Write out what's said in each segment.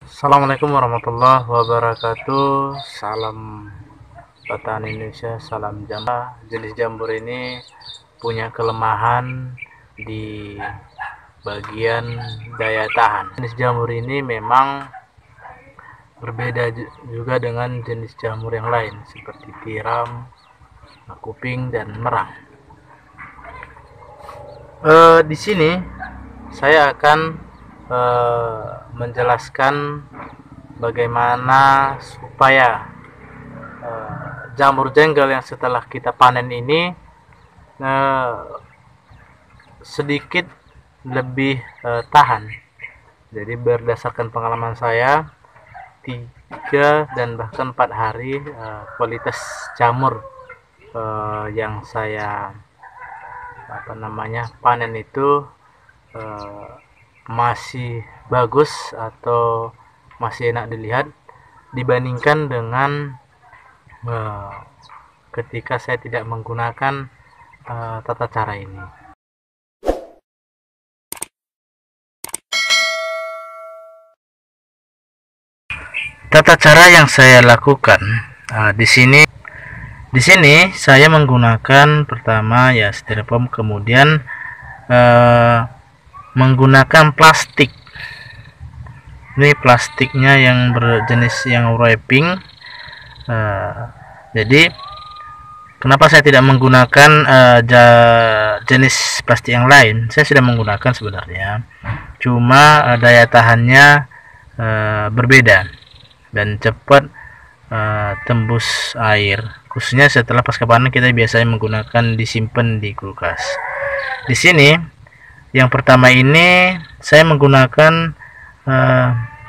Assalamualaikum warahmatullahi wabarakatuh. Salam petani Indonesia, salam jamur. Jenis jamur ini punya kelemahan di bagian daya tahan. Jenis jamur ini memang berbeda juga dengan jenis jamur yang lain seperti tiram, kuping, dan merang. Di sini saya akan menjelaskan bagaimana supaya jamur jengkel yang setelah kita panen ini sedikit lebih tahan. Jadi berdasarkan pengalaman saya, 3 dan bahkan 4 hari kualitas jamur yang saya panen itu masih bagus atau masih enak dilihat dibandingkan dengan ketika saya tidak menggunakan tata cara ini. Tata cara yang saya lakukan di sini saya menggunakan pertama ya styrofoam, kemudian menggunakan plastik. Ini plastiknya yang berjenis yang wrapping. Jadi kenapa saya tidak menggunakan jenis plastik yang lain? Saya sudah menggunakan sebenarnya, cuma daya tahannya berbeda dan cepat tembus air, khususnya setelah pasca panen. Kita biasanya menggunakan disimpan di kulkas. Di sini yang pertama ini saya menggunakan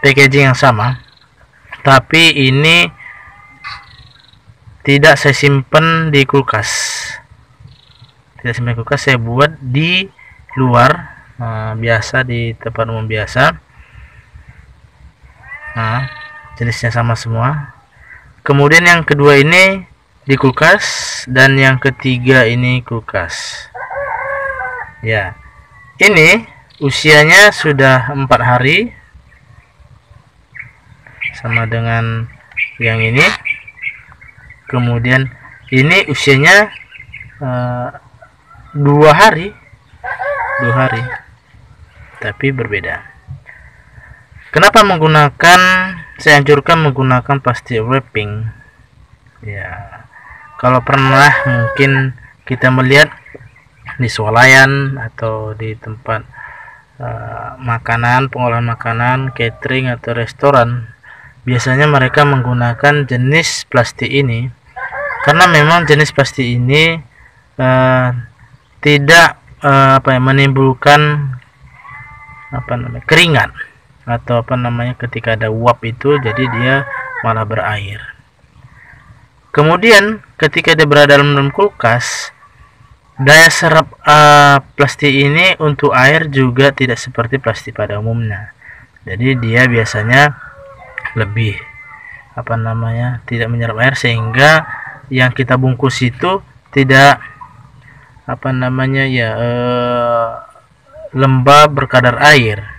packaging yang sama, tapi ini tidak saya simpan di kulkas. Saya buat di luar, biasa di tempat umum biasa. Jenisnya sama semua. Kemudian yang kedua ini di kulkas, dan yang ketiga ini kulkas. Ya, ini usianya sudah 4 hari, sama dengan yang ini. Kemudian ini usianya 2 hari, tapi berbeda. Kenapa saya anjurkan menggunakan plastik wrapping? Ya, kalau pernah mungkin kita melihat di swalayan atau di tempat pengolahan makanan, catering atau restoran, biasanya mereka menggunakan jenis plastik ini karena memang jenis plastik ini tidak menimbulkan keringat atau ketika ada uap itu, jadi dia malah berair. Kemudian ketika dia berada dalam kulkas, daya serap plastik ini untuk air juga tidak seperti plastik pada umumnya. Jadi dia biasanya lebih tidak menyerap air, sehingga yang kita bungkus itu tidak lembab berkadar air.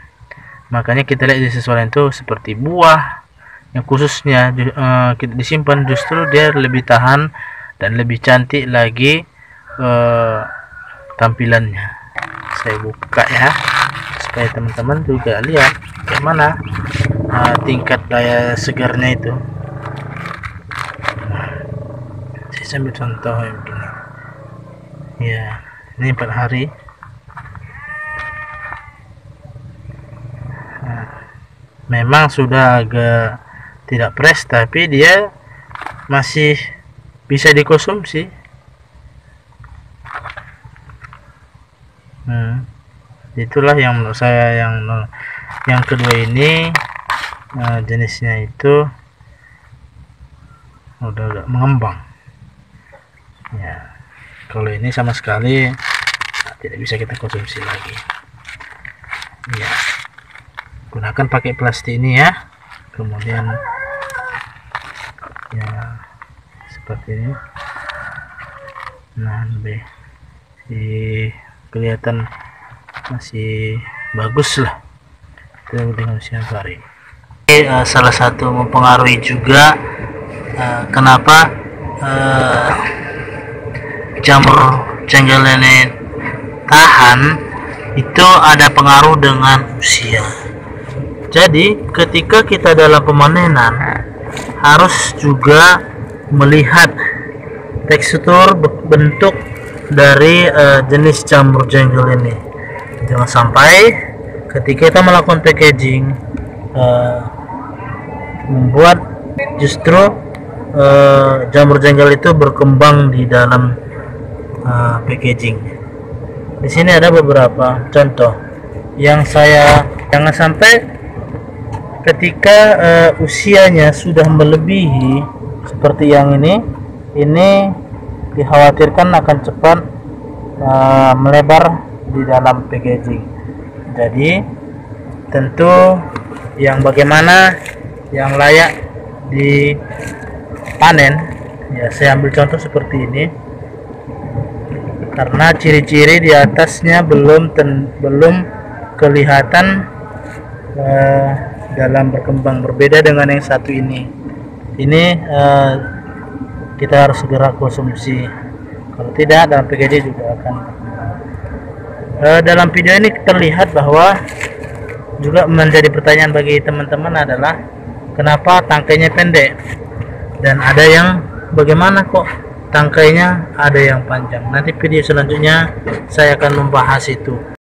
Makanya kita lihat di sesuatu itu seperti buah yang khususnya kita disimpan, justru dia lebih tahan dan lebih cantik lagi tampilannya. Saya buka ya supaya teman-teman juga lihat bagaimana tingkat daya segarnya itu. Saya sambil contoh begini ya. Ini 4 hari. Memang sudah agak tidak fresh, tapi dia masih bisa dikonsumsi. Itulah yang menurut saya yang kedua ini jenisnya itu udah mengembang ya. Kalau ini sama sekali tidak bisa kita konsumsi lagi ya. Gunakan pakai plastik ini ya. Kemudian ya seperti ini. Lebih kelihatan masih bagus lah itu dengan siang hari. Salah satu mempengaruhi juga kenapa jamur jengkel ini tahan, itu ada pengaruh dengan usia. Jadi ketika kita dalam pemanenan harus juga melihat tekstur bentuk dari jenis jamur jengkel ini. Jangan sampai ketika kita melakukan packaging membuat justru jamur jengkel itu berkembang di dalam packaging. Di sini ada beberapa contoh yang jangan sampai ketika usianya sudah melebihi seperti yang ini dikhawatirkan akan cepat melebar di dalam packaging. Jadi tentu yang bagaimana yang layak dipanen, ya saya ambil contoh seperti ini karena ciri-ciri di atasnya belum kelihatan dalam berkembang, berbeda dengan yang satu ini. Kita harus segera konsumsi, kalau tidak dalam packaging juga akan dalam video ini terlihat bahwa juga menjadi pertanyaan bagi teman-teman adalah kenapa tangkainya pendek, dan ada yang bagaimana kok tangkainya ada yang panjang. Nanti video selanjutnya saya akan membahas itu.